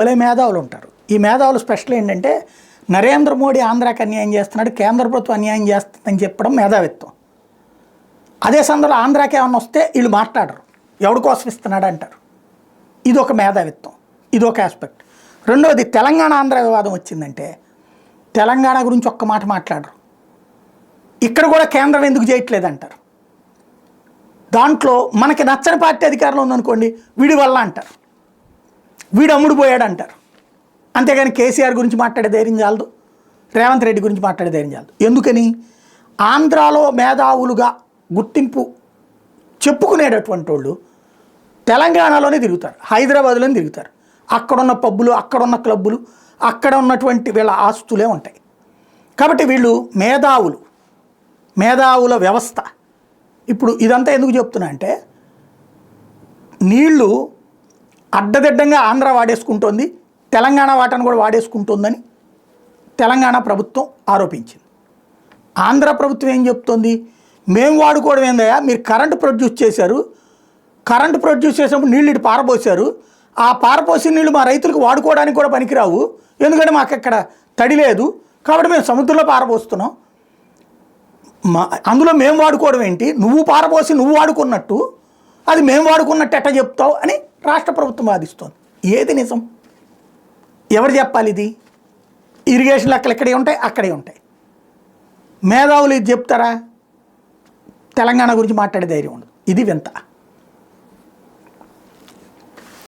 భలే మేధావులు ఉంటారు. ఈ మేధావులు స్పెషల్ ఏంటంటే నరేంద్ర మోడీ ఆంధ్రాకి అన్యాయం చేస్తున్నాడు, కేంద్ర ప్రభుత్వం అన్యాయం చేస్తుందని చెప్పడం మేధావిత్వం. అదే సందర్భంలో ఆంధ్రాకి ఏమన్నా వస్తే వీళ్ళు మాట్లాడరు, ఎవడి కోసం ఇస్తున్నాడు అంటారు. ఇది ఒక మేధావిత్వం, ఇది ఒక ఆస్పెక్ట్. రెండవది, తెలంగాణ ఆంధ్ర వివాదం వచ్చిందంటే తెలంగాణ గురించి ఒక్క మాట మాట్లాడరు. ఇక్కడ కూడా కేంద్రం ఎందుకు చేయట్లేదు అంటారు. దాంట్లో మనకి నచ్చని పార్టీ అధికారంలో ఉందనుకోండి, వీడి వల్ల అంటారు, వీడు అమ్ముడు పోయాడు అంటారు. అంతేగాని కేసీఆర్ గురించి మాట్లాడే ధైర్యం చాలదు, రేవంత్ రెడ్డి గురించి మాట్లాడే ధైర్యం చాలదు. ఎందుకని? ఆంధ్రాలో మేధావులుగా గుర్తింపు చెప్పుకునేటటువంటి వాళ్ళు తెలంగాణలోనే తిరుగుతారు, హైదరాబాద్లోనే తిరుగుతారు. అక్కడున్న పబ్బులు, అక్కడున్న క్లబ్బులు, అక్కడ ఉన్నటువంటి వీళ్ళ ఆస్తులే ఉంటాయి. కాబట్టి వీళ్ళు మేధావుల వ్యవస్థ. ఇప్పుడు ఇదంతా ఎందుకు చెప్తున్నా అంటే, నీళ్లు అడ్డదిడ్డంగా ఆంధ్ర వాడేసుకుంటోంది, తెలంగాణ వాటాను కూడా వాడేసుకుంటుందని తెలంగాణ ప్రభుత్వం ఆరోపించింది. ఆంధ్ర ప్రభుత్వం ఏం చెప్తోంది? మేము వాడుకోవడం ఏందయ్యా, మీరు కరెంటు ప్రొడ్యూస్ చేశారు, కరెంటు ప్రొడ్యూస్ చేసినప్పుడు నీళ్ళు ఇటు పారపోసారు, ఆ పారపోసిన నీళ్ళు మా రైతులకు వాడుకోవడానికి కూడా పనికిరావు, ఎందుకంటే మాకు ఇక్కడ తడి లేదు, కాబట్టి మేము సముద్రంలో పారపోస్తున్నాం. అందులో మేము వాడుకోవడం ఏంటి, నువ్వు పారపోసి నువ్వు వాడుకున్నట్టు అది మేము వాడుకున్నట్టు ఎట్ట చెప్తావు అని రాష్ట్ర ప్రభుత్వం వాదిస్తోంది. ఏది నిజం? ఎవరు చెప్పాలి ఇది? ఇరిగేషన్ లెక్కలు ఎక్కడే ఉంటాయి, అక్కడే ఉంటాయి. మేధావులు ఇది చెప్తారా? తెలంగాణ గురించి మాట్లాడే ధైర్యం ఉండదు. ఇది వింత.